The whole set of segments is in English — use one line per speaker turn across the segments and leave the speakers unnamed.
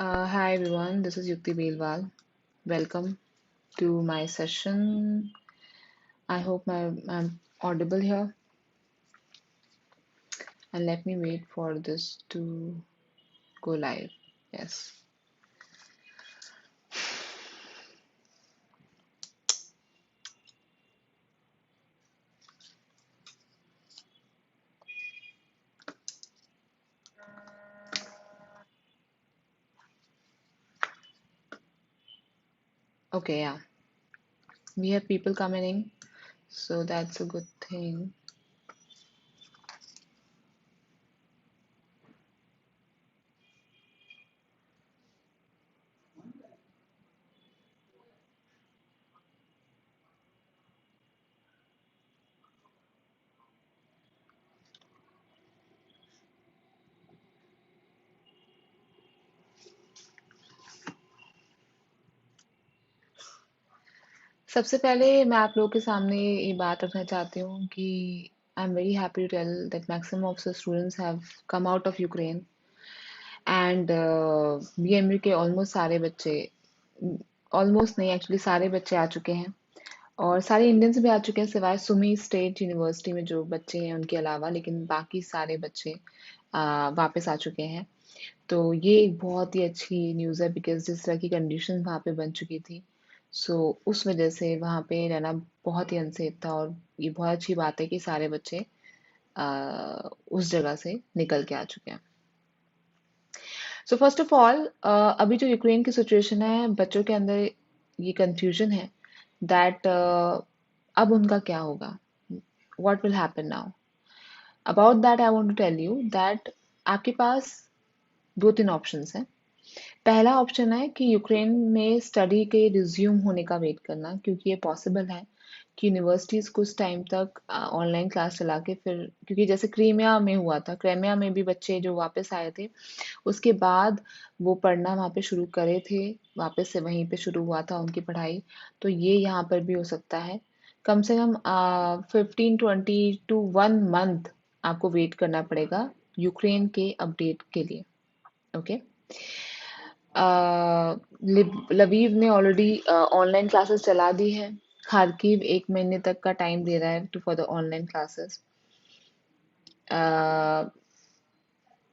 Hi everyone, this is Yukti Belwal. Welcome to my session. I hope I'm audible here, and let me wait for this to go live. Yes. Okay, yeah. We have people coming in, so that's a good thing. सबसे पहले मैं आप लोगों के सामने ये बात रखना चाहती हूँ कि I am very happy to tell that maximum of the students have come out of Ukraine and BMU के ऑलमोस्ट सारे बच्चे, ऑलमोस्ट नहीं एक्चुअली सारे बच्चे आ चुके हैं और सारे इंडियंस भी आ चुके हैं सिवाय सुमी स्टेट यूनिवर्सिटी में जो बच्चे हैं उनके अलावा, लेकिन बाकी सारे बच्चे वापस आ चुके हैं। तो ये एक बहुत ही अच्छी न्यूज़ है बिकॉज जिस तरह की कंडीशन वहाँ पे बन चुकी थी, सो उस वजह से वहाँ पे रहना बहुत ही अनसेफ था और ये बहुत अच्छी बात है कि सारे बच्चे उस जगह से निकल के आ चुके हैं। सो फर्स्ट ऑफ ऑल अभी जो यूक्रेन की सिचुएशन है, बच्चों के अंदर ये कंफ्यूजन है दैट अब उनका क्या होगा, what will happen now. About that I want to tell you that आपके पास दो तीन ऑप्शंस हैं। पहला ऑप्शन है कि यूक्रेन में स्टडी के रिज्यूम होने का वेट करना, क्योंकि ये पॉसिबल है कि यूनिवर्सिटीज कुछ टाइम तक ऑनलाइन क्लास चला के फिर, क्योंकि जैसे क्रीमिया में हुआ था, क्रीमिया में भी बच्चे जो वापस आए थे उसके बाद वो पढ़ना वहाँ पे शुरू करे थे, वापस से वहीं पे शुरू हुआ था उनकी पढ़ाई। तो ये यहाँ पर भी हो सकता है। कम से कम 15-20 to 1 month आपको वेट करना पड़ेगा यूक्रेन के अपडेट के लिए। ओके। लवीव ने ऑलरेडी ऑनलाइन क्लासेस चला दी है। खार्किव 1 महीने तक का टाइम दे रहा है to for the online classes.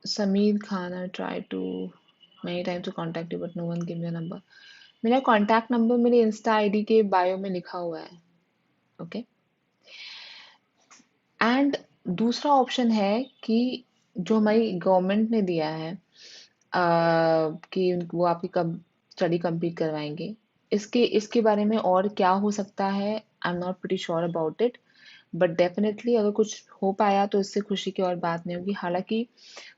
Sameer Khan, I tried to many times to contact you, but no one gave me a number. मेरा कॉन्टैक्ट नंबर मेरे इंस्टा आईडी के बायो में लिखा हुआ है। ओके। एंड दूसरा ऑप्शन है कि जो हमारी गवर्नमेंट ने दिया है कि वो आपकी कब स्टडी कंप्लीट करवाएंगे। इसके इसके बारे में और क्या हो सकता है, I am not pretty sure about it, but definitely अगर कुछ हो पाया तो इससे खुशी की और बात नहीं होगी। हालांकि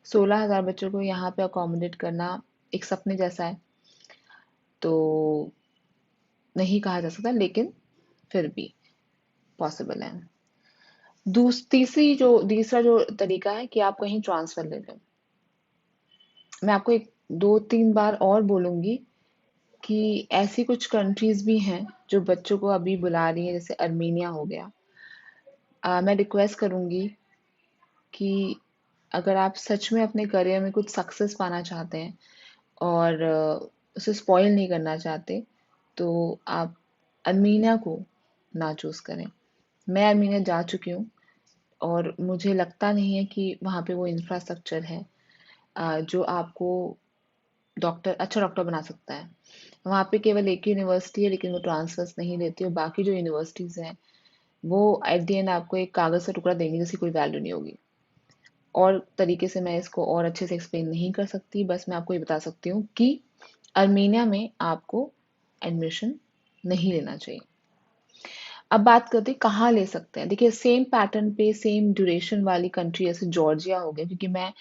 16,000 बच्चों को यहाँ पे अकोमोडेट करना एक सपने जैसा है, तो नहीं कहा जा सकता, लेकिन फिर भी पॉसिबल है। तीसरा जो तरीका है कि आप कहीं ट्रांसफर ले लें। मैं आपको एक दो तीन बार और बोलूंगी कि ऐसी कुछ कंट्रीज भी हैं जो बच्चों को अभी बुला रही है, जैसे अर्मेनिया हो गया। मैं रिक्वेस्ट करूंगी कि अगर आप सच में अपने करियर में कुछ सक्सेस पाना चाहते हैं और उसे स्पॉइल नहीं करना चाहते, तो आप अर्मीनिया को ना चूज करें। मैं अर्मीनिया जा चुकी हूँ और मुझे लगता नहीं है कि वहाँ पे वो इंफ्रास्ट्रक्चर है जो आपको अच्छा डॉक्टर बना सकता है। वहाँ पे केवल एक ही यूनिवर्सिटी है, लेकिन वो ट्रांसफर्स नहीं देती और बाकी जो यूनिवर्सिटीज हैं वो एट द एंड आपको एक कागज का टुकड़ा देंगे जिसकी कोई वैल्यू नहीं होगी। और तरीके से मैं इसको और अच्छे से एक्सप्लेन नहीं कर सकती, बस मैं आपको ये बता सकती हूँ कि अर्मेनिया में आपको एडमिशन नहीं लेना चाहिए। अब बात करते हैं कहाँ ले सकते हैं। देखिए, सेम पैटर्न पे सेम ड्यूरेशन वाली कंट्री जैसे जॉर्जिया हो गया, क्योंकि मैं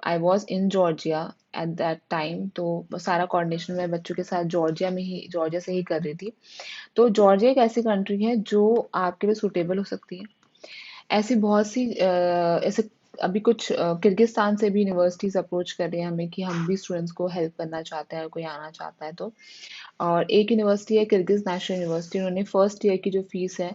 I was in Georgia at that time, तो सारा कोऑर्डिनेशन मैं बच्चों के साथ जॉर्जिया से ही कर रही थी। तो जॉर्जिया एक ऐसी कंट्री है जो आपके लिए सुटेबल हो सकती है। ऐसी बहुत सी ऐसे अभी कुछ किर्गिस्तान से भी यूनिवर्सिटीज अप्रोच कर रही हैं हमें कि हम भी स्टूडेंट्स को हेल्प करना चाहते हैं, कोई आना चाहता है तो। और एक यूनिवर्सिटी है किर्गिज नेशनल यूनिवर्सिटी, उन्होंने फर्स्ट ईयर की जो फीस है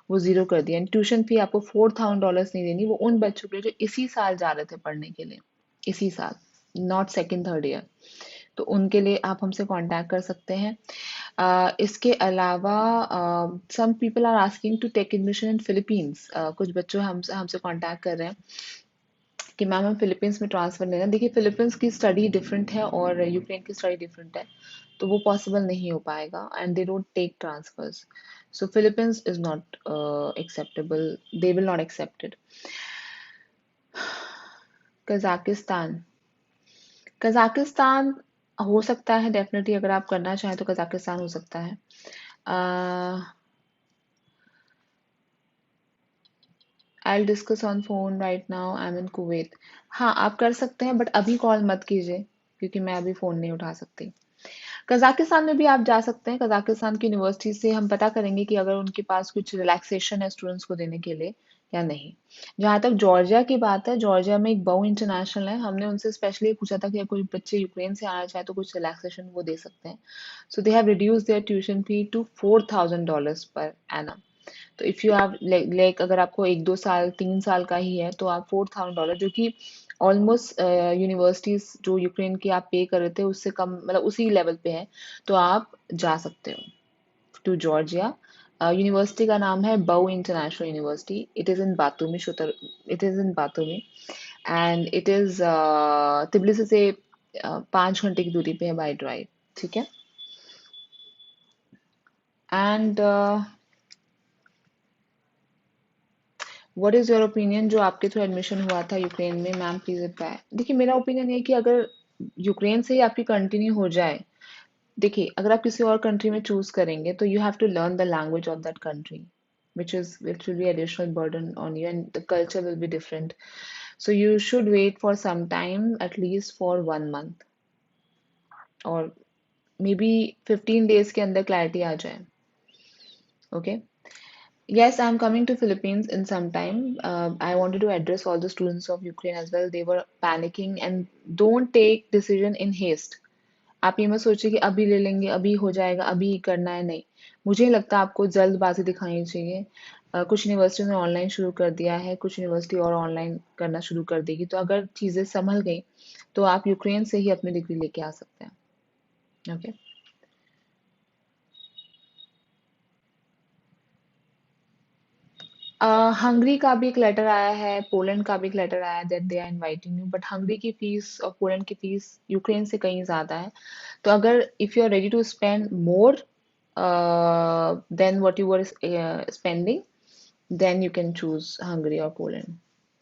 वो जीरो कर दी है। ट्यूशन फी आपको $4,000 नहीं देनी, वो उन बच्चों के लिए जो इसी साल जा रहे थे पढ़ने के लिए, इसी साल। Not second third year. तो उनके लिए आप हमसे कांटेक्ट कर सकते हैं। इसके अलावा some people are asking to take admission in Philippines. कुछ बच्चों हमसे हमसे कांटेक्ट कर रहे हैं कि मैम हम फिलीपींस में ट्रांसफर लेना है। देखिए फिलीपींस की स्टडी डिफरेंट है और यूक्रेन की स्टडी डिफरेंट है, तो वो पॉसिबल नहीं हो पाएगा and they don't take transfers. So Philippines is not acceptable, they will not accepted. Kazakhstan, Kazakhstan हो सकता है डेफिनेटली, अगर आप करना चाहें तो कजाकिस्तान हो सकता है। I discuss on phone right now, I am in Kuwait. हाँ आप कर सकते हैं बट अभी कॉल मत कीजिए क्योंकि मैं अभी फ़ोन नहीं उठा सकती। कजाकिस्तान में भी आप जा सकते हैं। कजाकिस्तान की यूनिवर्सिटी से हम पता करेंगे कि अगर उनके पास कुछ रिलैक्सेशन है स्टूडेंट्स को देने के लिए या नहीं। जहाँ तक जॉर्जिया की बात है, जॉर्जिया में एक बहु इंटरनेशनल है, हमने उनसे स्पेशली पूछा था कि अगर कोई बच्चे यूक्रेन से आना चाहे तो कुछ रिलैक्सेशन वो दे सकते हैं। So they have reduce their tuition fee to $4,000 per annum. तो इफ़ यू हैव लाइक अगर आपको 1-2 साल 3 साल का ही है तो आप $4,000, जो कि ऑलमोस्ट यूनिवर्सिटीज जो यूक्रेन की आप पे कर रहे थे उससे कम, मतलब उसी लेवल पे है, तो आप जा सकते हो टू जॉर्जिया। यूनिवर्सिटी का नाम है BAU international university. It is in Batumi शुतर, it is in Batumi and it is Tbilisi से 5 घंटे की दूरी पे है बाई ड्राइव। ठीक है। And what is your opinion, जो आपके थ्रू एडमिशन हुआ था यूक्रेन में, मैम प्लीज रिप्लाई। देखिए मेरा ओपिनियन ये है कि अगर यूक्रेन से ही आपकी कंटिन्यू हो जाए, देखिए अगर आप किसी और कंट्री में चूज करेंगे तो you have to learn the language of that country, which will be additional burden on you and the culture will be different. So you should wait for some time, at least for 1 month or maybe 15 days के अंदर clarity आ जाए. Okay. Yes, I'm coming to Philippines in some time. I wanted to address all the students of Ukraine as well. They were panicking and don't take decision in haste. आप ये मत सोचिए कि अभी ले लेंगे, अभी हो जाएगा, अभी ही करना है, नहीं। मुझे नहीं लगता आपको जल्दबाजी दिखानी चाहिए। कुछ यूनिवर्सिटी ने ऑनलाइन शुरू कर दिया है, कुछ यूनिवर्सिटी और ऑनलाइन करना शुरू कर देगी, तो अगर चीज़ें संभल गई तो आप यूक्रेन से ही अपनी डिग्री लेके आ सकते हैं। ओके। हंगरी का भी एक लेटर आया है, पोलैंड का भी एक लेटर आया है that they are inviting you, but Hungary की फीस और पोलैंड की फीस यूक्रेन से कहीं ज़्यादा है। तो अगर if you are ready to spend more than what you were spending, then you can choose Hungary or Poland.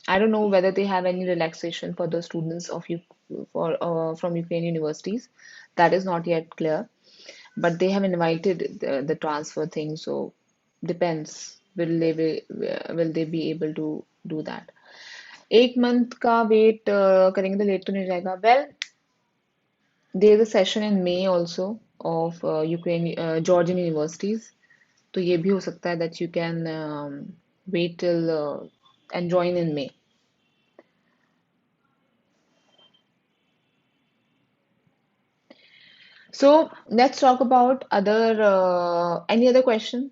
I don't know whether they have any relaxation for the students of you for from Ukraine universities. That is not yet clear, but they have invited the transfer thing. So depends. Will they be able to do that? 1 month का wait करेंगे तो late तो नहीं जाएगा। Well, there is a session in May also of Ukraine Georgian universities. तो ये भी हो सकता है that you can wait till and join in May. So let's talk about other any other question?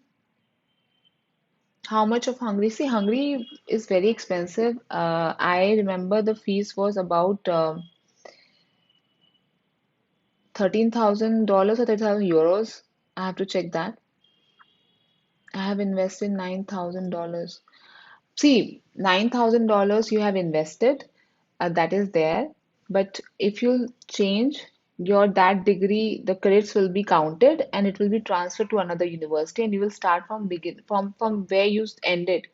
How much of Hungary? See, Hungary is very expensive. I remember the fees was about $13,000 or €30,000. I have to check that. I have invested $9,000. See, $9,000 you have invested, that is there. But if you change your that degree, the credits will be counted and it will be transferred to another university, and you will start from begin from where you ended.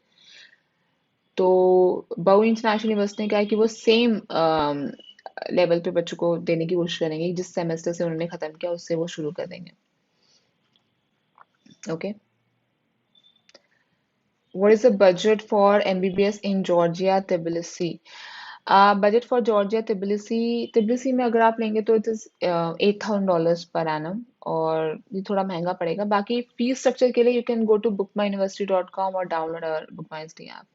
तो बहु international university ने कहा है कि वो same level पे बच्चों को देने की कोशिश करेंगे, जिस सेमेस्टर से उन्होंने खत्म किया उससे वो शुरू कर देंगे। Okay. What is the budget for MBBS in Georgia, Tbilisi? Budget for Georgia Tbilisi, Tbilisi में अगर आप लेंगे तो इट इज $8,000 पर एनम, और ये थोड़ा महंगा पड़ेगा। बाकी फीस स्ट्रक्चर के लिए you can go to bookmyuniversity.com और download our bookmyuniversity app.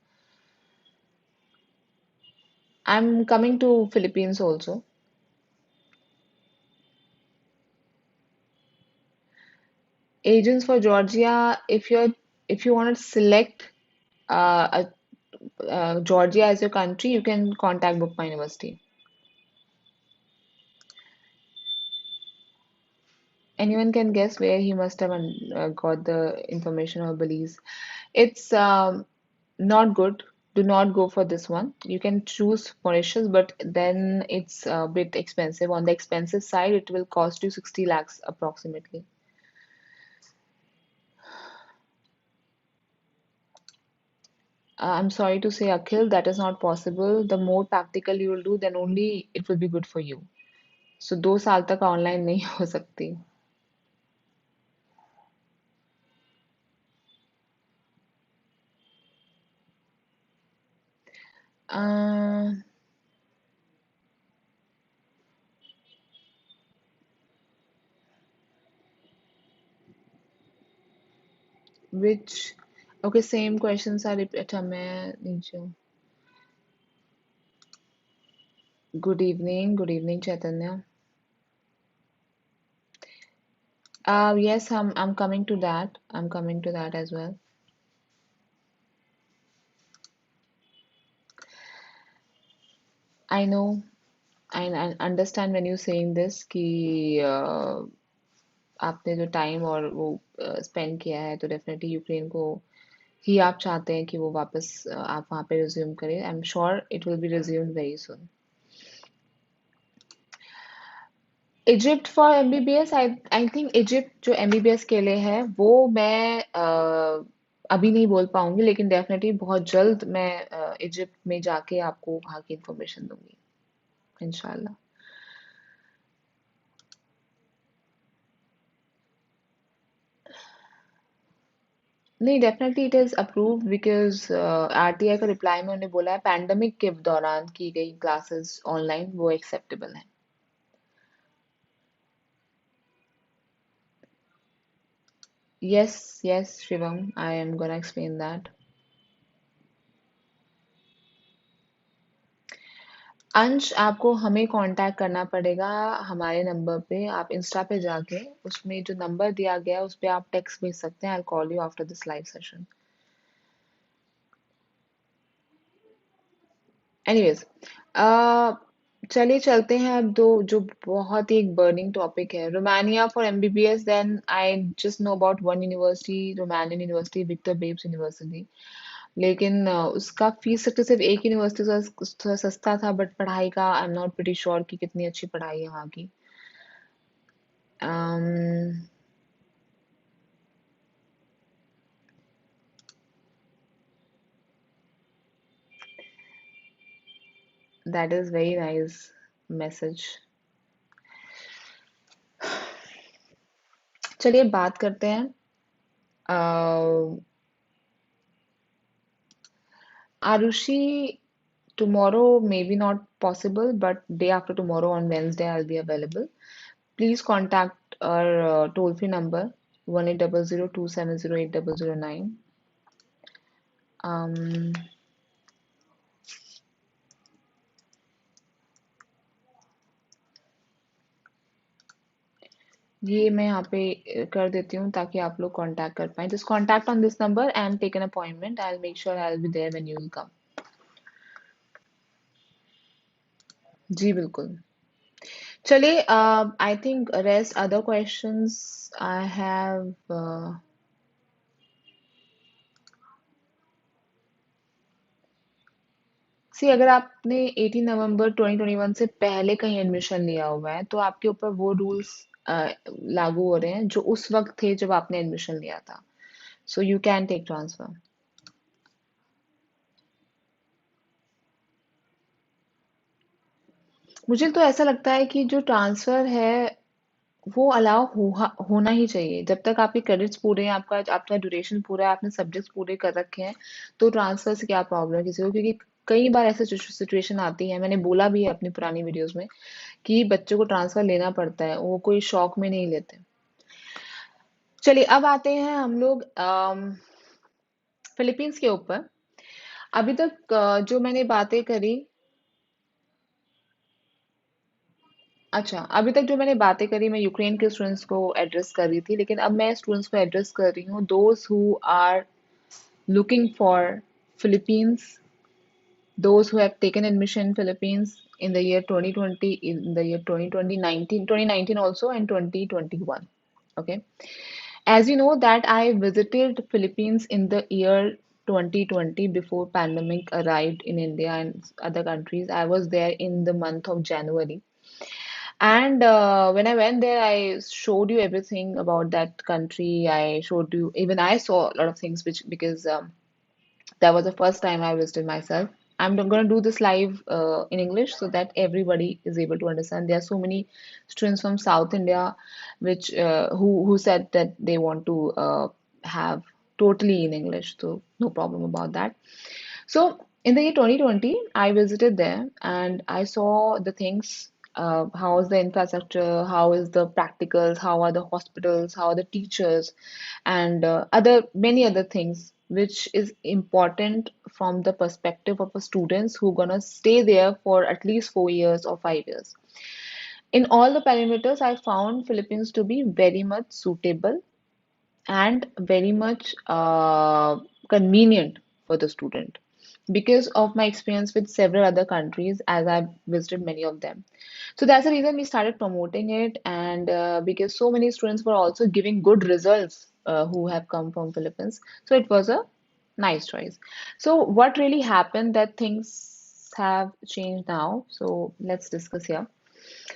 I'm coming to Philippines also. Agents for Georgia, if you want to select Georgia as your country, you can contact Book My University. Anyone can guess where he must have got the information or beliefs. It's not good. Do not go for this one. You can choose Mauritius, but then it's a bit expensive. On the expensive side, it will cost you 60 lakhs approximately. I'm sorry to say, Akhil, that is not possible. The more practical you will do, then only it will be good for you. So 2 साल तक online नहीं हो सकती. Uh, which okay, same questions are अच्छा मैं नीचे हूँ. Good evening, Chaitanya. Yes, I'm coming to that. I'm coming to that as well. I know, I understand when you're saying this कि आपने जो टाइम और वो स्पेंड किया है तो डेफिनेटली यूक्रेन को ही आप चाहते हैं कि वो वापस आप वहाँ पे रिज्यूम करें. I am sure it will be resumed very soon. Egypt for MBBS I think Egypt जो एमबीबीएस के लिए है वो मैं अभी नहीं बोल पाऊंगी, लेकिन डेफिनेटली बहुत जल्द मैं इजिप्ट में जाके आपको वहाँ की इंफॉर्मेशन दूंगी इंशाल्लाह. नहीं, definitely it is approved because RTI का रिप्लाई में उन्होंने बोला है पैंडेमिक के दौरान की गई क्लासेस ऑनलाइन वो एक्सेप्टेबल हैं. Yes, Shivam, I am gonna explain that. अंश, आपको हमें कांटेक्ट करना पड़ेगा हमारे नंबर पे. आप इंस्टा पे जाके उसमें जो नंबर दिया गया है उस पे आप टेक्स्ट भेज सकते हैं. I call you after this live session. Anyways, चलिए चलते हैं अब दो जो बहुत ही एक बर्निंग टॉपिक है, Romania for MBBS. Then I just know about one university, Romanian university, Victor Babes university. लेकिन उसका फीस स्ट्रक्चर सिर्फ एक यूनिवर्सिटी थोड़ा सस्ता था, बट पढ़ाई का I am not pretty sure कि कितनी अच्छी पढ़ाई है वहाँ की. um, that is very nice message. चलिए बात करते हैं. Arushi, tomorrow maybe not possible, but day after tomorrow on Wednesday I'll be available. Please contact our toll-free number 1800 270 8009. Um, ये मैं यहाँ पे कर देती हूँ ताकि आप लोग कांटेक्ट कर पाएं. Just contact on this number and take an appointment. I'll make sure I'll be there when you will come. जी बिल्कुल. चलिए, I think rest other questions I have. सी, अगर आपने 18 नवंबर 2021 से पहले कहीं एडमिशन लिया हुआ है तो आपके ऊपर वो रूल्स लागू हो रहे हैं जो उस वक्त थे जब आपने एडमिशन लिया था. So you can take transfer. मुझे तो ऐसा लगता है कि जो ट्रांसफर है वो अलाउ होना ही चाहिए. जब तक आपके क्रेडिट्स पूरे हैं, आपका आपका ड्यूरेशन पूरा है, आपने सब्जेक्ट्स पूरे कर रखे हैं, तो ट्रांसफर से क्या प्रॉब्लम है किसी को. क्योंकि कई बार ऐसे सिचुएशन आती है, मैंने बोला भी है अपनी पुरानी वीडियोस में, कि बच्चों को ट्रांसफर लेना पड़ता है, वो कोई शौक में नहीं लेते. चलिए अब आते हैं हम लोग फिलीपींस के ऊपर. अभी तक जो मैंने बातें करी, अच्छा, अभी तक जो मैंने बातें करी मैं यूक्रेन के स्टूडेंट्स को एड्रेस कर रही थी, लेकिन अब मैं स्टूडेंट्स को एड्रेस कर रही हूँ those who are looking for Philippines, those who have taken admission in Philippines in the year 2020, in the year 2020, 2019 also, and 2021. Okay. As you know that I visited Philippines in the year 2020 before pandemic arrived in India and other countries. I was there in the month of January. And when I went there, I showed you everything about that country. I showed you, even I saw a lot of things which because that was the first time I visited myself. I'm going to do this live in English so that everybody is able to understand. There are so many students from South India, which who said that they want to have totally in English, so no problem about that. So in the year 2020, I visited there and I saw the things. How is the infrastructure? How is the practicals? How are the hospitals? How are the teachers? And other many other things, which is important from the perspective of a students who gonna stay there for at least 4 years or 5 years. In all the parameters, I found Philippines to be very much suitable and very much convenient for the student because of my experience with several other countries as I've visited many of them. So that's the reason we started promoting it, and because so many students were also giving good results who have come from Philippines, so it was a nice choice. So what really happened that things have changed now? So let's discuss here.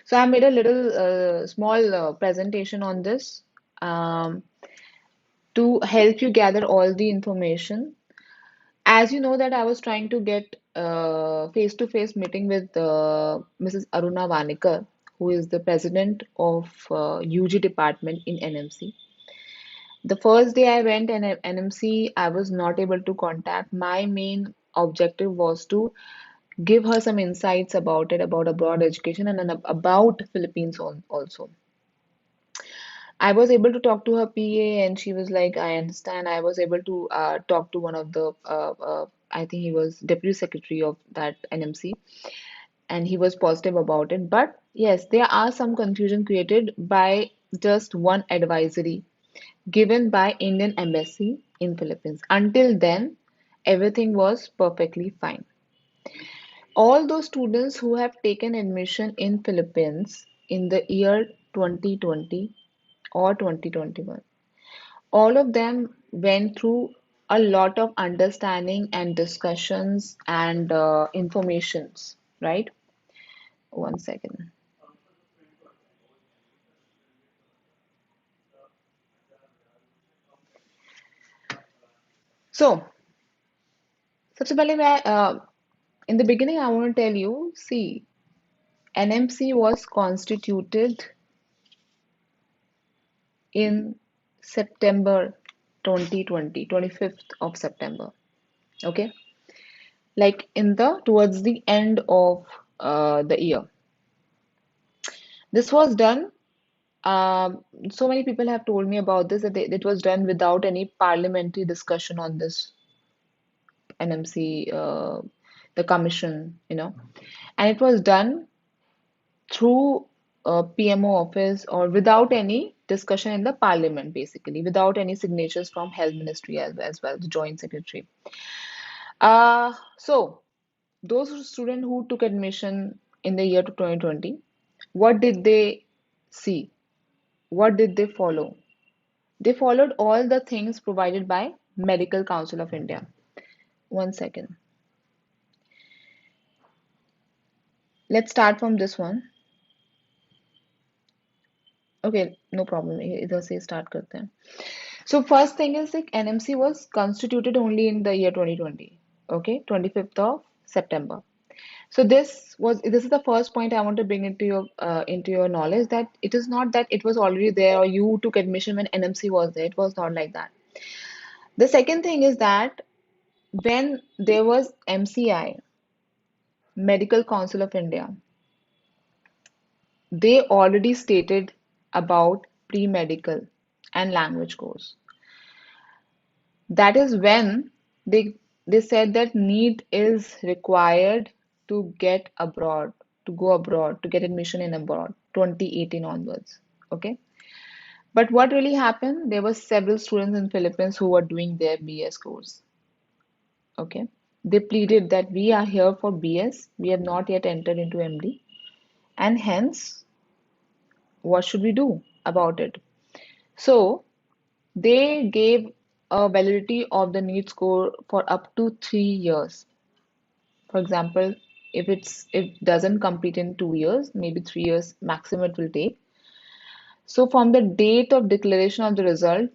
So I made a little small presentation on this. Um, to help you gather all the information. As you know that I was trying to get a face-to-face meeting with Mrs. Aruna Vanikar, who is the president of UG department in NMC. The first day I went in NMC, I was not able to contact. My main objective was to give her some insights about it, about abroad education and about Philippines also. I was able to talk to her PA, and she was like, I understand. I was able to talk to one of the, I think he was deputy secretary of that NMC, and he was positive about it. But yes, there are some confusion created by just one advisory given by Indian Embassy in Philippines. Until then, everything was perfectly fine. All those students who have taken admission in Philippines in the year 2020 or 2021, all of them went through a lot of understanding and discussions and informations, right? One second. So, सबसे पहले मैं in the beginning I want to tell you, see, NMC was constituted in September 2020, 25th of September. Okay, like in the towards the end of the year. This was done. So many people have told me about this that it was done without any parliamentary discussion on this NMC, the commission, and it was done through PMO office or without any discussion in the parliament, basically, without any signatures from Health Ministry as well, the Joint Secretary. So those students who took admission in the year 2020, what did they see? What did they follow? They followed all the things provided by Medical Council of India. One second. Let's start from this one. Okay, no problem. इधर से start करते हैं. So first thing is like NMC was constituted only in the year 2020. Okay, 25th of September. So this is the first point I want to bring into your knowledge, that it is not that it was already there or you took admission when NMC was there. It was not like that. The second thing is that when there was MCI, Medical Council of India, they already stated about pre-medical and language course. That is when they said that need is required to get abroad, to go abroad, to get admission in abroad, 2018 onwards. Okay. But what really happened? There were several students in Philippines who were doing their BS course. Okay. They pleaded that we are here for BS, we have not yet entered into MD, and hence, what should we do about it? So they gave a validity of the NEET score for up to 3 years. For example, if it doesn't complete in 2 years, maybe 3 years maximum it will take. So from the date of declaration of the result,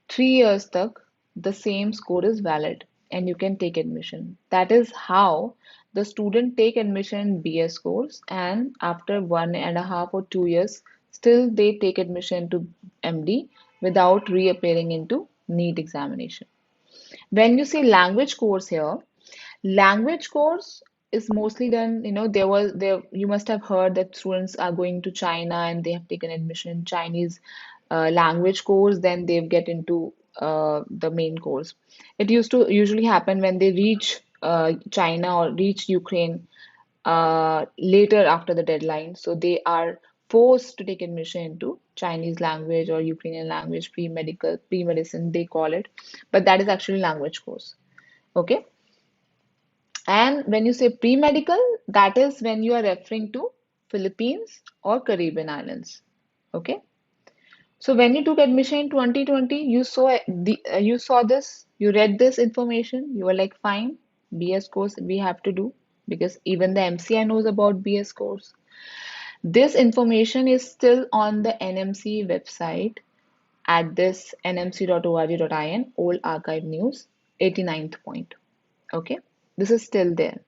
3 years tak the same score is valid and you can take admission. That is how the student take admission in BS course, and after 1.5 or 2 years, still they take admission to MD without reappearing into NEET examination. When you say language course here, language course is mostly done, there you must have heard that students are going to China and they have taken admission in Chinese language course, then they get into the main course. It used to usually happen when they reach China or reach Ukraine later after the deadline. So they are forced to take admission into Chinese language or Ukrainian language, pre-medical, pre-medicine, they call it. But that is actually language course. Okay. And when you say pre-medical, that is when you are referring to Philippines or Caribbean islands. Okay. So when you took admission in 2020, you saw this, you read this information, you were like, fine, BS course we have to do because even the MCI knows about BS course. This information is still on the NMC website at this nmc.org.in, old archive news, 89th point. Okay, this is still there.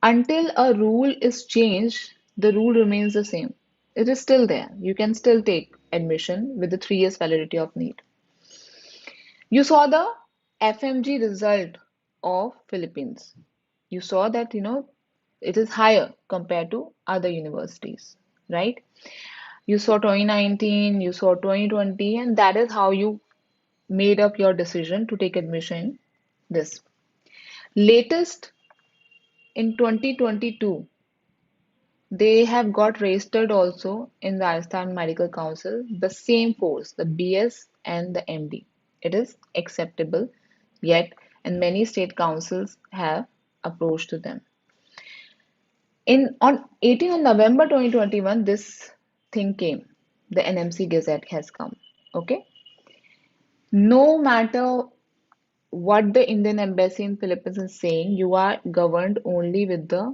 Until a rule is changed, the rule remains the same. It is still there. You can still take admission with the 3 years validity of NEET. You saw the FMG result of Philippines. You saw that, it is higher compared to other universities, right? You saw 2019, you saw 2020, and that is how you made up your decision to take admission this. Latest in 2022, they have got registered also in Rajasthan Medical Council, the same course, the BS and the MD. It is acceptable, yet, and many state councils have approached to them. On 18th of November 2021, this thing came. The NMC Gazette has come. Okay. No matter what the Indian Embassy in Philippines is saying, you are governed only with the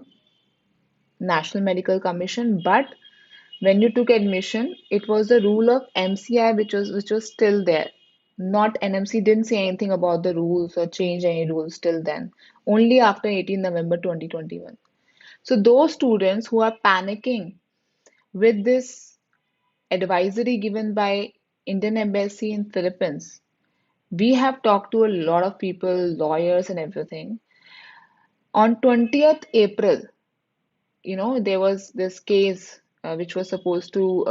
National Medical Commission, but when you took admission, it was the rule of MCI which was still there. Not NMC didn't say anything about the rules or change any rules till then. Only after 18 November 2021. So those students who are panicking with this advisory given by Indian Embassy in Philippines, we have talked to a lot of people, lawyers and everything. On 20th April, there was this case which was supposed to,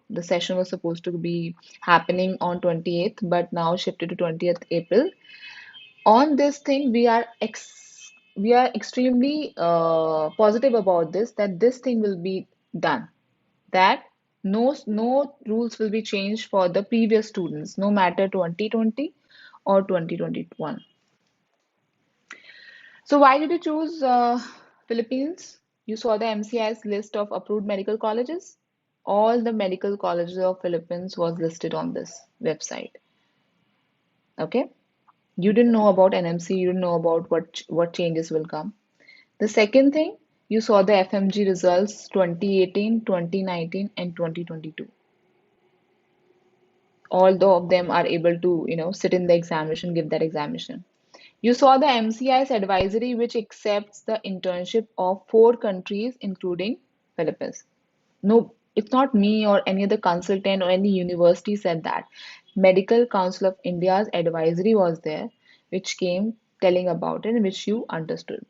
the session was supposed to be happening on 28th, but now shifted to 20th April. On this thing, we are extremely positive about this, that this thing will be done, that no rules will be changed for the previous students, no matter 2020 or 2021. So why did you choose Philippines? You saw the MCI's list of approved medical colleges. All the medical colleges of Philippines was listed on this website. Okay, you didn't know about NMC, you didn't know about what changes will come. The second thing, you saw the FMG results 2018, 2019, and 2022. All of them are able to, sit in the examination, give that examination. You saw the MCI's advisory, which accepts the internship of 4 countries, including Philippines. No, it's not me or any other consultant or any university said that. Medical Council of India's advisory was there, which came telling about it, which you understood.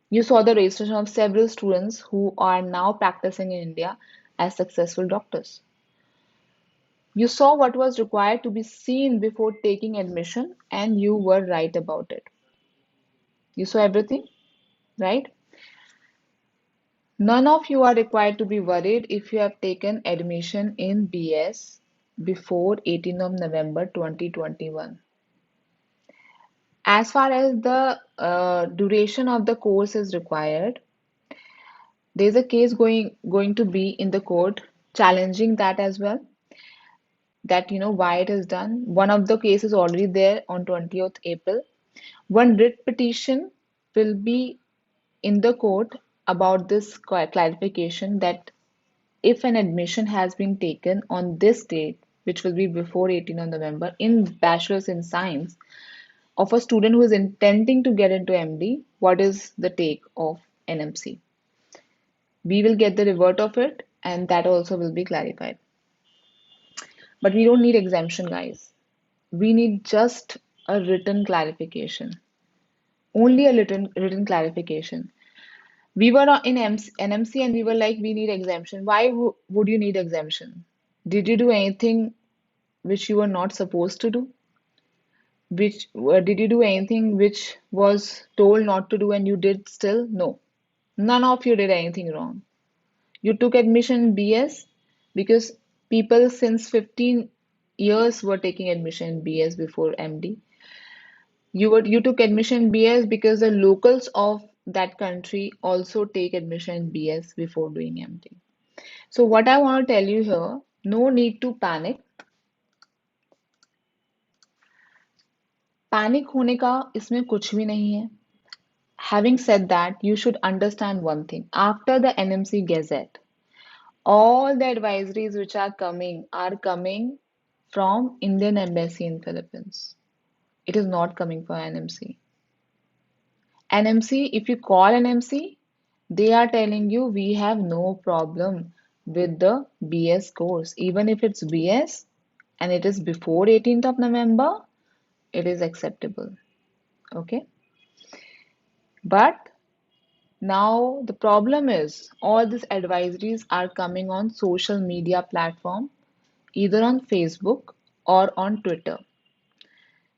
You saw the registration of several students who are now practicing in India as successful doctors. You saw what was required to be seen before taking admission, and you were right about it. You saw everything, right? None of you are required to be worried if you have taken admission in BS before 18th of November 2021. As far as the duration of the course is required, there's a case going to be in the court challenging that as well, that why it is done. One of the cases already there on 20th April. One writ petition will be in the court about this clarification that if an admission has been taken on this date, which will be before 18th of November, in Bachelor's in Science, of a student who is intending to get into MD, what is the take of NMC? We will get the revert of it, and that also will be clarified. But we don't need exemption, guys. We need just a written clarification. Only a written clarification. We were in NMC and we were like, we need exemption. Why would you need exemption? Did you do anything which you were not supposed to do? Which did you do anything which was told not to do and you did still? No. None of you did anything wrong. You took admission in BS because people since 15 years were taking admission in BS before MD. You took admission in BS because the locals of that country also take admission in BS before doing MD. So what I want to tell you here, no need to panic. Panic होने का इसमें कुछ भी नहीं है. Having said that, you should understand one thing. After the NMC Gazette, all the advisories which are coming from Indian Embassy in Philippines. It is not coming from NMC. NMC, if you call NMC, they are telling you we have no problem with the BS course. Even if it's BS and it is before 18th of November, it is acceptable. Okay. But now the problem is all these advisories are coming on social media platform, either on Facebook or on Twitter,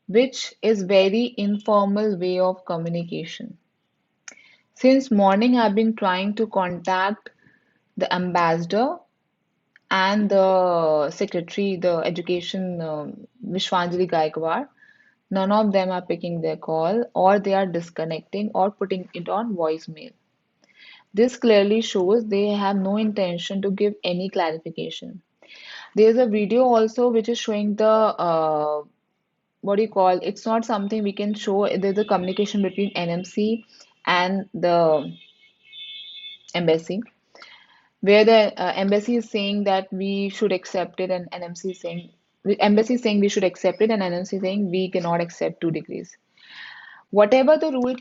which is very informal way of communication. Since morning, I've been trying to contact the ambassador and the secretary, the education, Vishwanjali Gaikwad. None of them are picking their call, or they are disconnecting or putting it on voicemail. This clearly shows they have no intention to give any clarification. There's a video also which is showing the what do you call, it's not something we can show. There's a communication between NMC and the embassy, where the embassy is saying that we should accept it, and NMC is saying, the embassy is saying we should accept it, and NMC is saying we cannot accept 2 degrees. Whatever the rule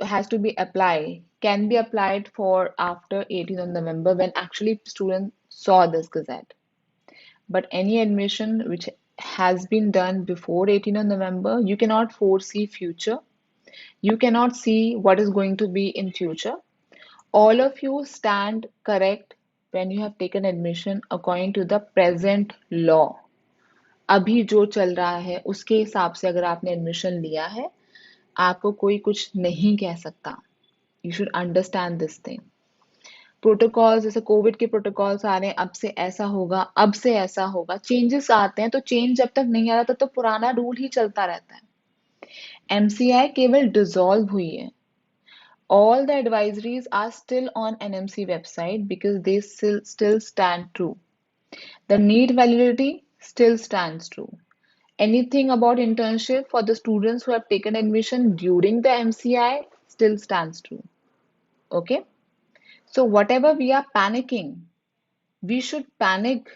has to be applied can be applied for after 18th of November when actually students saw this gazette. But any admission which has been done before 18th of November, you cannot foresee future. You cannot see what is going to be in future. All of you stand correct when you have taken admission according to the present law. अभी जो चल रहा है उसके हिसाब से अगर आपने एडमिशन लिया है, आपको कोई कुछ नहीं कह सकता. You should understand this thing. Protocols जैसे कोविड के प्रोटोकॉल्स आ रहे हैं, अब से ऐसा होगा, अब से ऐसा होगा, चेंजेस आते हैं, तो चेंज जब तक नहीं आ रहा तो पुराना रूल ही चलता रहता है. एमसीआई केवल डिसॉल्व हुई है. All the advisories are still on NMC website because they still stand true. The need validity still stands true. Anything about internship for the students who have taken admission during the MCI still stands true. Okay? So whatever we are panicking, we should panic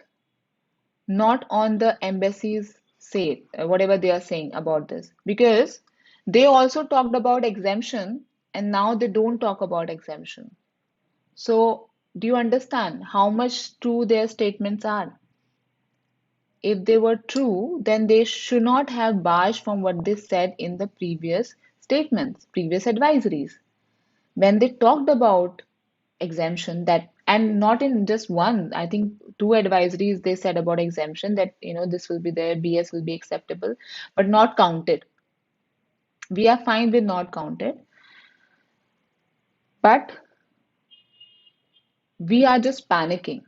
not on the embassy's say, whatever they are saying about this, because they also talked about exemption and now they don't talk about exemption. So, do you understand how much true their statements are? If they were true, then they should not have barged from what they said in the previous statements, previous advisories. When they talked about exemption, that, and not in just one, I think 2 advisories they said about exemption, that this will be there, BS will be acceptable, but not counted. We are fine with not counted, but we are just panicking.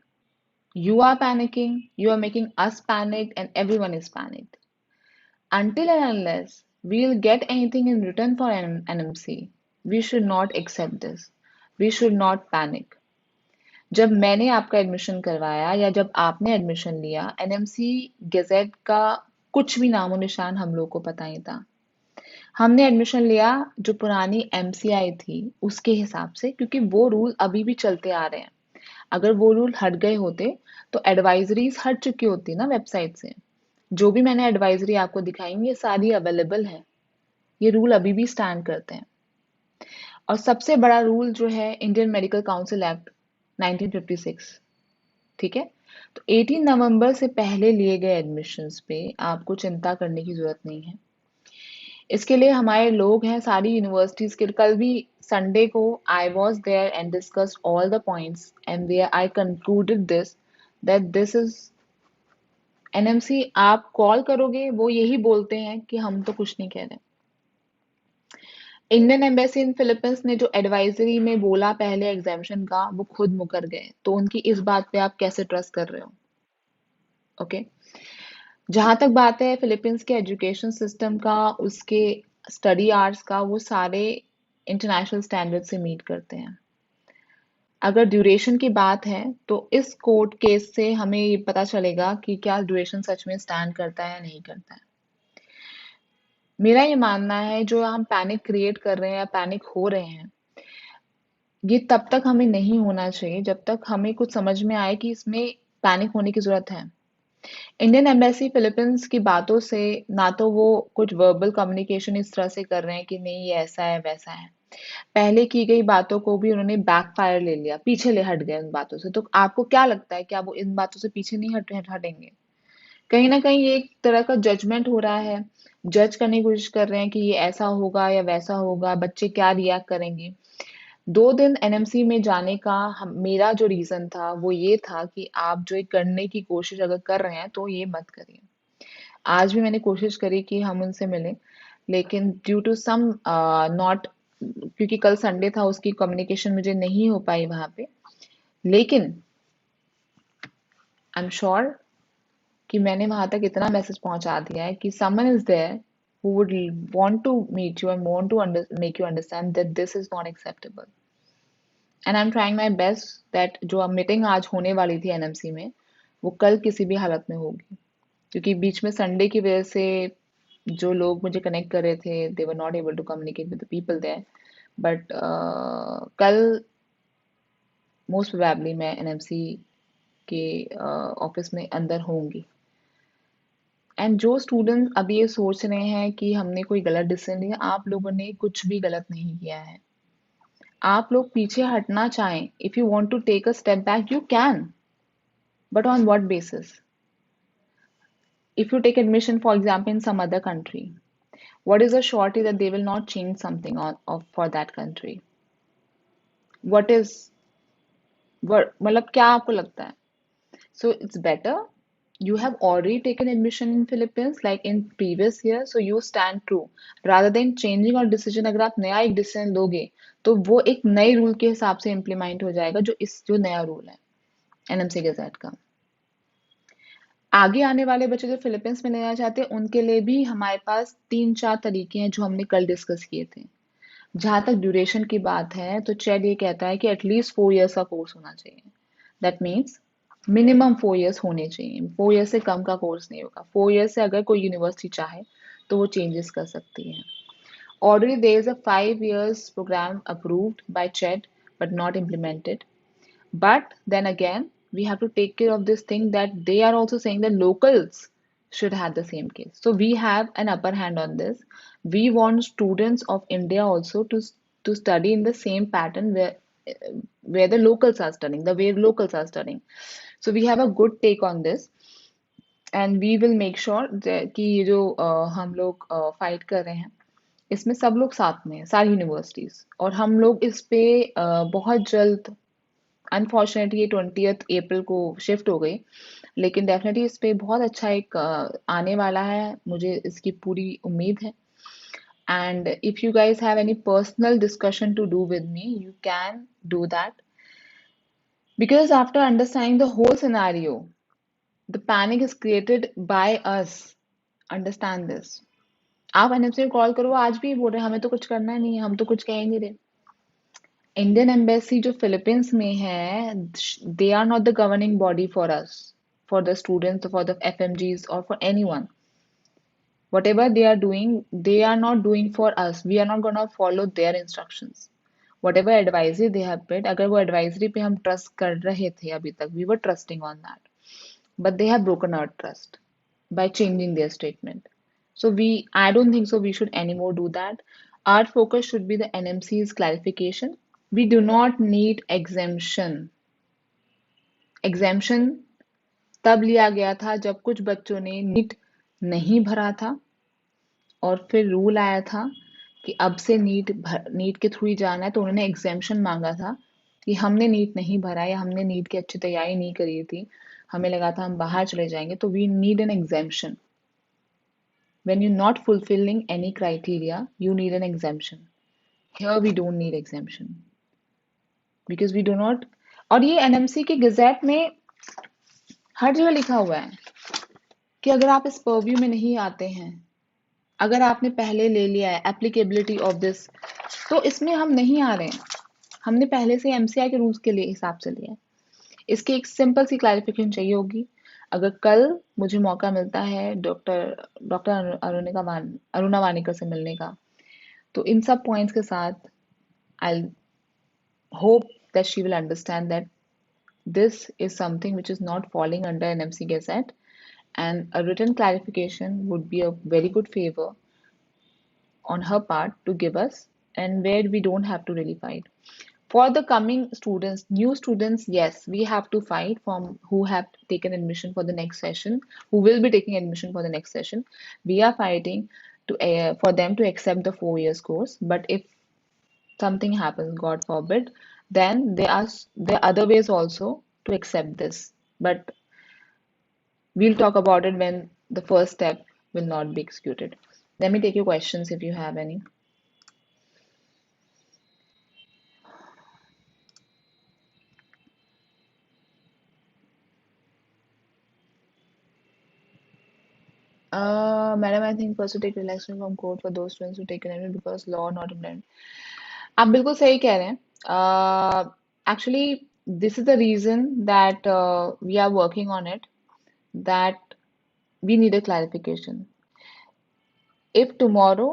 You are panicking, you are making us panic, and everyone is panicked. Until and unless we'll get anything in return for NMC, we should not accept this. We should not panic. जब मैंने आपका admission करवाया या जब आपने admission लिया, NMC गazette का कुछ भी नामो निशान हम लोग को पता नहीं था। हमने एडमिशन लिया जो पुरानी एमसीआई थी उसके हिसाब से, क्योंकि वो रूल अभी भी चलते आ रहे हैं। अगर वो रूल हट गए होते तो एडवाइजरीज हट चुकी होती ना वेबसाइट से। जो भी मैंने एडवाइजरी आपको दिखाई ये सारी अवेलेबल है। ये रूल अभी भी स्टैंड करते हैं। और सबसे बड़ा रूल जो है इंडियन मेडिकल काउंसिल एक्ट 1956, ठीक है। तो 18 नवंबर से पहले लिए गए एडमिशन्स पे आपको चिंता करने की जरूरत नहीं है। इसके लिए हमारे लोग हैं सारी यूनिवर्सिटीज के। कल भी संडे को I was there and discussed all the points and there I concluded this that this is NMC. आप कॉल करोगे वो यही बोलते हैं कि हम तो कुछ नहीं कह रहे। इंडियन एम्बेसी इन फिलीपींस ने जो एडवाइजरी में बोला पहले एग्जामिशन का, वो खुद मुकर गए। तो उनकी इस बात पे आप कैसे ट्रस्ट कर रहे हो? ओके। जहां तक बात है फिलीपींस के एजुकेशन सिस्टम का, उसके स्टडी आवर्स का, वो सारे इंटरनेशनल स्टैंडर्ड से मीट करते हैं। अगर ड्यूरेशन की बात है तो इस कोर्ट केस से हमें ये पता चलेगा कि क्या ड्यूरेशन सच में स्टैंड करता है या नहीं करता है। मेरा ये मानना है जो हम पैनिक क्रिएट कर रहे हैं या पैनिक हो रहे हैं, ये तब तक हमें नहीं होना चाहिए जब तक हमें कुछ समझ में आए कि इसमें पैनिक होने की जरूरत है। इंडियन एम्बेसी फिलीपींस की बातों से ना तो वो कुछ वर्बल कम्युनिकेशन इस तरह से कर रहे हैं कि नहीं ये ऐसा है वैसा है, पहले की गई बातों को भी उन्होंने बैकफायर ले लिया, पीछे ले हट गए उन बातों से। तो आपको क्या लगता है क्या वो इन बातों से पीछे नहीं हटेंगे? कहीं ना कहीं ये एक तरह का जजमेंट हो रहा है। जज करने की कोशिश कर रहे हैं कि ये ऐसा होगा या वैसा होगा, बच्चे क्या रिएक्ट करेंगे। 2 दिन एनएमसी में जाने का मेरा जो रीजन था वो ये था कि आप जो ये करने की कोशिश अगर कर रहे हैं तो ये मत करिए। आज भी मैंने कोशिश करी कि हम उनसे मिलें, लेकिन ड्यू टू सम नॉट, क्योंकि कल संडे था, उसकी कम्युनिकेशन मुझे नहीं हो पाई वहां पे। लेकिन आई एम श्योर कि मैंने वहां तक इतना मैसेज पहुंचा दिया है कि someone is there who would want to meet you and want to make you understand that this is not acceptable. And I am trying my best that जो मीटिंग आज होने वाली थी एनएमसी में वो कल किसी भी हालत में होगी, क्योंकि बीच में संडे की वजह से जो लोग मुझे कनेक्ट कर रहे थे they were not able to communicate with the people there. But कल मोस्ट प्रोबेबली मैं एनएमसी के ऑफिस में अंदर होंगी। एंड जो स्टूडेंट अभी ये सोच रहे हैं कि हमने कोई गलत डिसीजन लिया, आप लोगों ने कुछ भी गलत नहीं किया है। आप लोग पीछे हटना चाहें, if you want to take a step back you can, but on what basis? If you take admission, for example, in some other country, what is the surety that they will not change something for that country? What is मतलब क्या आपको लगता है? So it's better you have already taken admission in Philippines like in previous year, so you stand true rather than changing your decision। अगर आप नया एक decision लोगे तो वो एक नए रूल के हिसाब से इम्प्लीमेंट हो जाएगा, जो नया रूल है एनएमसी गैजेट का। आगे आने वाले बच्चे जो फिलीपींस में लेना चाहते हैं उनके लिए भी हमारे पास 3-4 तरीके हैं जो हमने कल डिस्कस किए थे। जहां तक ड्यूरेशन की बात है तो चैड ये कहता है कि एटलीस्ट 4 इयर्स का कोर्स होना चाहिए। दैट मीन्स मिनिमम 4 इयर्स होने चाहिए। 4 इयर्स से कम का कोर्स नहीं होगा। 4 इयर्स से अगर कोई यूनिवर्सिटी चाहे तो वो चेंजेस कर सकती है। Already there is a 5 years programme approved by Chad but not implemented. But then again, we have to take care of this thing that they are also saying that locals should have the same case. So we have an upper hand on this. We want students of India also to study in the same pattern where the locals are studying, the way locals are studying. So we have a good take on this, and we will make sure कि ये जो हम लोग fight कर रहे हैं इसमें सब लोग साथ में हैं, सारी यूनिवर्सिटीज, और हम लोग इस पे बहुत जल्द, अनफॉर्चुनेटली ये 20th अप्रैल को शिफ्ट हो गई, लेकिन डेफिनेटली इस पे बहुत अच्छा एक आने वाला है, मुझे इसकी पूरी उम्मीद है। And if you guys have any personal discussion to do with me you can do that, because after understanding the whole scenario the panic is created by us. Understand this. आप एनएमसी को call करो, आज भी बोल रहे हैं हमें तो कुछ करना नहीं है, हम तो कुछ कह ही नहीं रहे। इंडियन एम्बेसी जो फिलीपींस में है, they are not the governing body for us, for the students, for the FMGs और for anyone. Whatever they are doing, they are not doing for us. We are not gonna follow their instructions. Whatever advisory they have put, अगर वो advisory पे हम trust कर रहे थे अभी तक, we were trusting on that. But they have broken our trust by changing their statement. So I don't think so we should anymore do that. Our focus should be the NMC's clarification. We do not need exemption. Exemption तब लिया गया था जब कुछ बच्चों ने NEET नहीं भरा था और फिर रूल आया था कि अब से नीट के थ्रू ही जाना है, तो उन्होंने एग्जेम्पशन मांगा था कि हमने नीट नहीं भरा या हमने नीट की अच्छी तैयारी नहीं करी थी, हमें लगा था हम बाहर चले जाएंगे, तो we need an exemption. When you're not fulfilling any criteria, you need an exemption. Here we don't need exemption because we do not. और ये एनएमसी के गजेट में हर जगह लिखा हुआ है कि अगर आप इस परव्यू में नहीं आते हैं, अगर आपने पहले ले लिया है एप्लीकेबिलिटी ऑफ दिस, तो इसमें हम नहीं आ रहे हैं. हमने पहले से एमसीआई के रूल्स के लिए हिसाब से लिया है. इसकी एक सिंपल सी क्लैरिफिकेशन चाहिए होगी. अगर कल मुझे मौका मिलता है डॉक्टर डॉक्टर अरुणा वानिकर से मिलने का, तो इन सब पॉइंट्स के साथ I hope that she will understand that this is something which is not falling under an MC Gazette, and a written clarification would be a very good favor on her part to give us, and where we don't have to really fight. For the coming students, new students, yes, we have to fight from who have taken admission for the next session, who will be taking admission for the next session. We are fighting to for them to accept the 4 years course. But if something happens, God forbid, then there are other ways also to accept this. But we'll talk about it when the first step will not be executed. Let me take your questions if you have any. Madam, I think first to take relaxation from court for those students who take an because law not implement. आप बिल्कुल सही कह रहे हैं. Actually, this is the reason that we are working on it, that we need a clarification. If tomorrow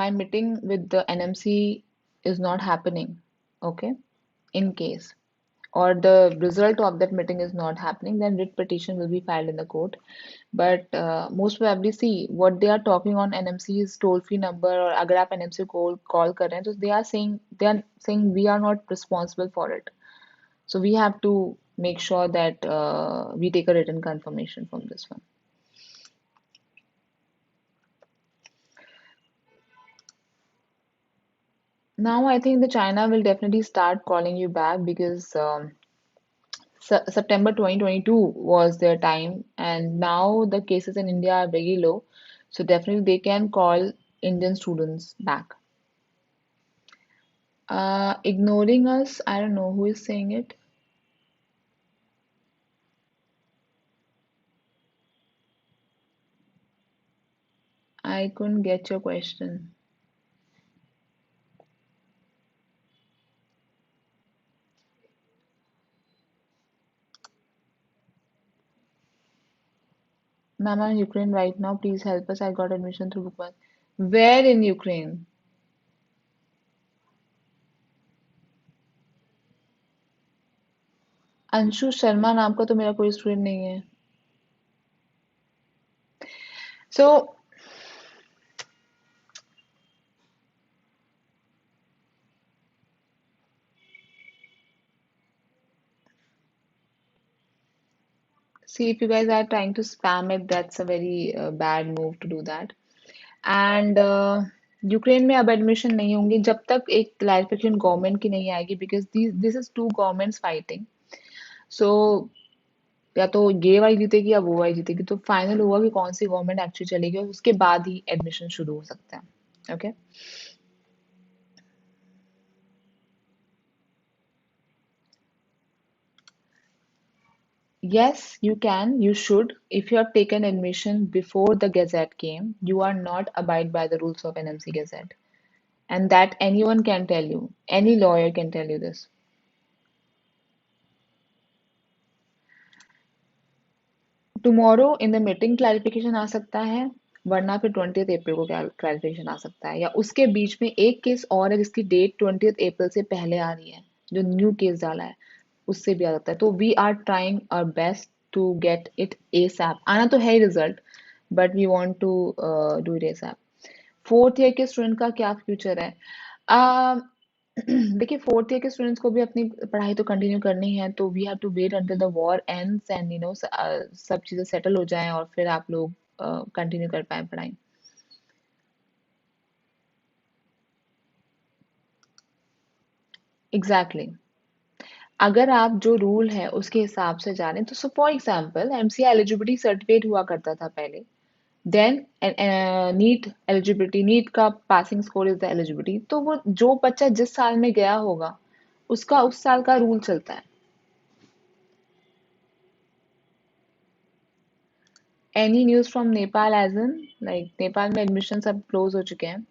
my meeting with the NMC is not happening, okay, in case, or the result of that meeting is not happening, then writ petition will be filed in the court. But most probably, see what they are talking on NMC's toll-free number, or अगर आप NMC को call कर रहे हैं, तो they are saying we are not responsible for it. So we have to make sure that we take a written confirmation from this one. Now I think the China will definitely start calling you back because September 2022 was their time, and now the cases in India are very low. So definitely they can call Indian students back. Ignoring us, I don't know who is saying it. I couldn't get your question. Ma'am, I'm in Ukraine right now. Please help us. I got admission through Bookmark. Where in Ukraine? Anshu Sharma नाम का तो मेरा कोई student नहीं है. So see, if you guys are trying to spam it, that's a very bad move to do that. And Ukraine में अब admission नहीं होंगे जब तक एक क्लैरिफिकेशन गवर्नमेंट की नहीं आएगी, because this is two governments fighting. So या तो ये वाली जीतेगी या वो वाली जीतेगी, तो फाइनल हुआ कि कौन सी गवर्नमेंट एक्चुअली चलेगी, उसके बाद ही एडमिशन शुरू हो सकता है. Okay. Yes, you can, you should. If you have taken admission before the Gazette came, you are not abide by the rules of NMC Gazette. and that anyone can tell you, any lawyer can tell you this. Tomorrow in the meeting clarification आ सकता है, वरना फिर 20th अप्रैल को clarification आ सकता है, या उसके बीच में एक केस और है जिसकी डेट 20th अप्रैल से पहले आ रही है, जो न्यू केस डाला है, उससे भी आ सकता है। तो we are trying our best to get it ASAP. आना तो है ही result, but we want to do it ASAP. Fourth year के स्टूडेंट का क्या फ्यूचर है? अ, देखिए, फोर्थ ईयर के स्टूडेंट्स को भी अपनी पढ़ाई तो कंटिन्यू करनी है, तो we have to wait until the war ends and सब चीजें सेटल हो जाएं और फिर आप लोग कंटिन्यू कर पाए पढ़ाई। Exactly exactly. अगर आप जो रूल है उसके हिसाब से जा रहे हैं, तो so for example MCA eligibility certificate हुआ करता था पहले, देन नीट एलिजिबिलिटी, नीट का passing score is the eligibility, तो वो जो बच्चा जिस साल में गया होगा उसका उस साल का रूल चलता है। Any news from Nepal as in like Nepal में एडमिशन सब क्लोज हो चुके हैं?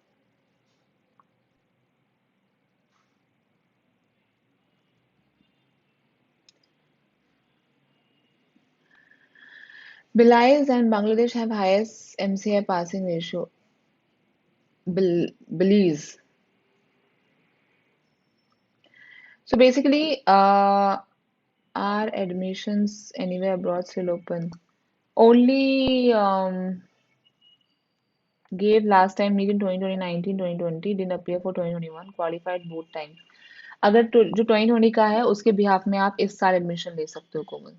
Belize and Bangladesh have highest MCI passing ratio. Belize. So basically, are admissions anywhere abroad still open? Only gave last time NEET in 2019, 2020, didn't appear for 2021, qualified both times. अगर जो 2020 का है उसके behalf में आप इस साल एडमिशन ले सकते हो कोमल।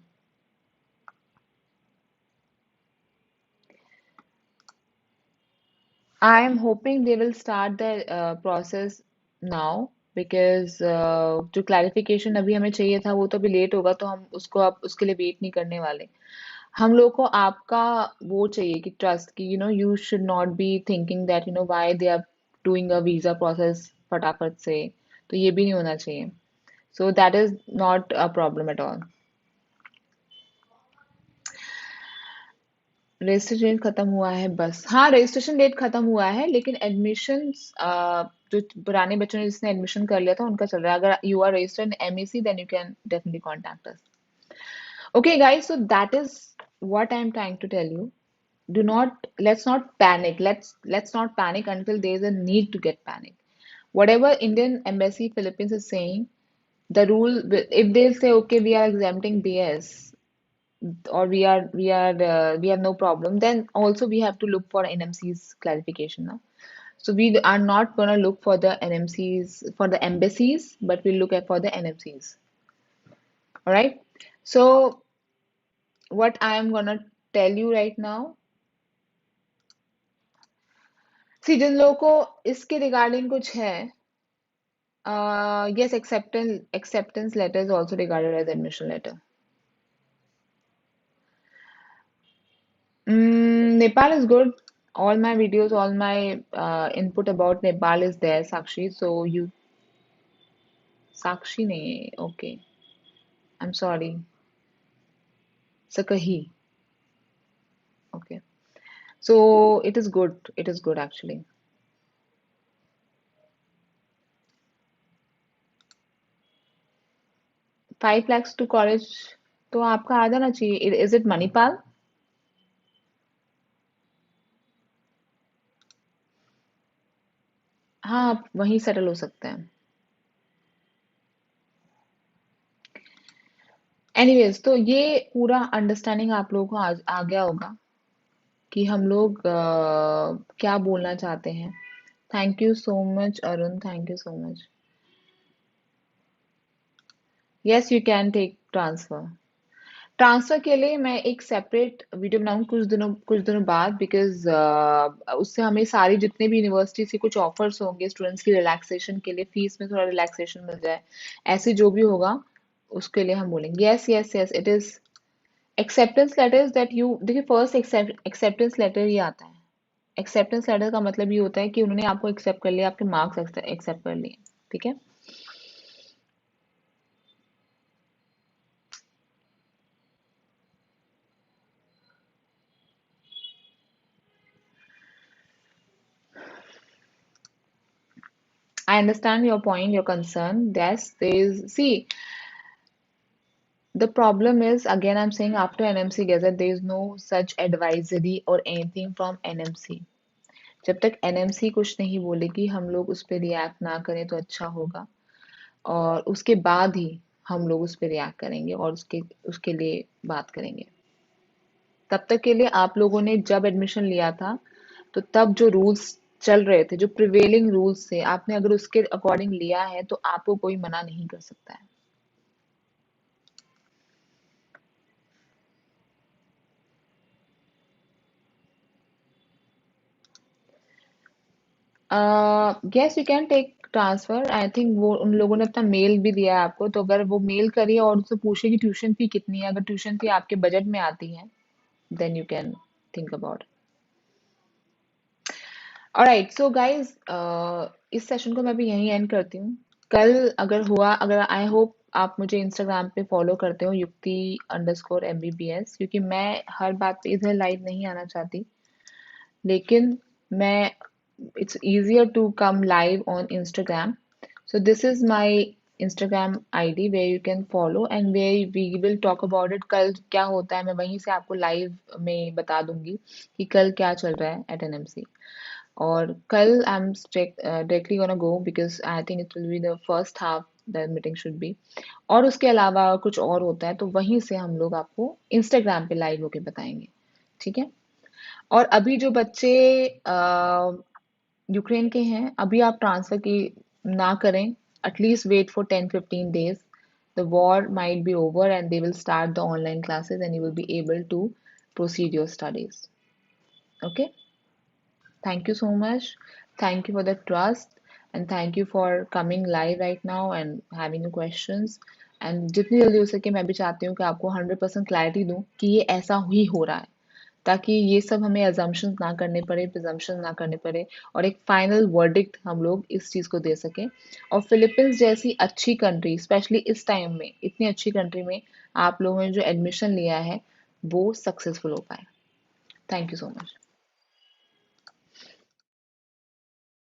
I am hoping they will start the process now because जो clarification अभी हमें चाहिए था वो तो अभी लेट होगा, तो हम उसको अब उसके लिए वेट नहीं करने वाले। हम लोग को आपका वो चाहिए कि ट्रस्ट कि you should not be thinking that why they are doing a visa process फटाफट से, तो ये भी नहीं होना चाहिए। So that is not a problem at all. Registration date खत्म हुआ है बस। हाँ, रजिस्ट्रेशन डेट खत्म हुआ है, लेकिन एडमिशन्स जो पुराने बच्चों ने जिसने एडमिशन कर लिया था उनका चल रहा है। अगर you are registered in MAC then you can definitely contact us. Okay guys, so that is what I am trying to tell you. Do not, let's not panic. Let's not panic until there is a need to get panic. Whatever Indian Embassy Philippines is saying, the rule, if they say okay, we are exempting BS, or we have no problem, then also we have to look for NMC's clarification now. So we are not gonna look for the NMC's for the embassies, but we'll look at for the NMC's. All right. So what I am gonna tell you right now, see जिन लोगों को इसके regarding कुछ है, yes, acceptance letter is also regarded as admission letter. Nepal is good. All my videos, all my input about Nepal is there, Sakshi. So you, Sakshi nahi, okay. I'm sorry. Sakahi. Okay. So it is good. It is good actually. 5 lakhs to college तो आपका आ जाना चाहिए. Is it Manipal? हाँ, आप वहीं settle हो सकते हैं. एनीवेज, तो ये पूरा अंडरस्टैंडिंग आप लोगों को आ गया होगा कि हम लोग क्या बोलना चाहते हैं. Thank you so much Arun, thank you so much. Yes, you can take transfer. Transfer के लिए मैं एक सेपरेट वीडियो बनाऊंगी कुछ दिनों बाद, बिकॉज उससे हमें सारी जितने भी यूनिवर्सिटी से कुछ ऑफर्स होंगे स्टूडेंट्स की रिलैक्सेशन के लिए, फीस में थोड़ा रिलैक्सेशन मिल जाए, ऐसे जो भी होगा उसके लिए हम बोलेंगे. Yes yes yes, it is acceptance letter that you, देखिए फर्स्ट एक्सेप्टेंस लेटर ही आता है. एक्सेप्टेंस लेटर का मतलब ये होता है कि उन्होंने आपको एक्सेप्ट कर लिया, आपके मार्क्स एक्सेप्ट कर लिए. ठीक है. I understand your point, your concern. Yes, there is. See, the problem is, again, I'm saying after NMC Gazette, there is no such advisory or anything from NMC. जब तक NMC कुछ नहीं बोलेगी, हम लोग उस पर रिएक्ट ना करें तो अच्छा होगा। और उसके बाद ही हम लोग उस पर रिएक्ट करेंगे और उसके उसके लिए बात करेंगे। तब तक के लिए आप लोगों ने जब एडमिशन लिया था, तो तब जो रूल्स चल रहे थे, जो प्रिवेलिंग रूल्स थे, आपने अगर उसके अकॉर्डिंग लिया है तो आपको कोई मना नहीं कर सकता है। Yes, you can take transfer. I think वो उन लोगों ने अपना मेल भी दिया है आपको, तो अगर वो मेल करिए और उससे पूछिए कि ट्यूशन फी कितनी है। अगर ट्यूशन फी आपके बजट में आती है, then you can think about. Alright, so guys, इस सेशन को मैं भी यहीं एंड करती हूँ। कल अगर हुआ, अगर आई होप आप मुझे इंस्टाग्राम पे फॉलो करते हो, युक्ति_MBBS, क्योंकि मैं हर बात पे इधर लाइव नहीं आना चाहती, लेकिन मैं it's easier to come live on Instagram. So this is my Instagram ID where you can follow and where we will talk about it. कल क्या होता है मैं वहीं से आपको लाइव में बता दूंगी कि कल क्या चल रहा है at NMC. और कल I'm directly gonna go because I think it will be the first half the meeting should be. और उसके अलावा कुछ और होता है तो वहीं से हम लोग आपको Instagram पे लाइव होके बताएंगे, ठीक है। और अभी जो बच्चे यूक्रेन के हैं, अभी आप ट्रांसफर की ना करें। At least wait for 10-15 days. The war might be over and they will start the online classes and you will be able to proceed your studies. Okay? Thank you so much. Thank you for the trust and thank you for coming live right now and having your questions. And जितनी जल्दी हो सके मैं भी चाहती हूँ कि आपको 100% क्लैरिटी दूँ कि ये ऐसा ही हो रहा है, ताकि ये सब हमें assumptions ना करने पड़े, presumptions ना करने पड़े और एक फाइनल वर्डिक्ट हम लोग इस चीज़ को दे सकें। और फिलीपींस जैसी अच्छी कंट्री, स्पेशली इस टाइम में इतनी अच्छी कंट्री में आप लोगों ने जो एडमिशन लिया है वो सक्सेसफुल हो पाए। Thank you so much.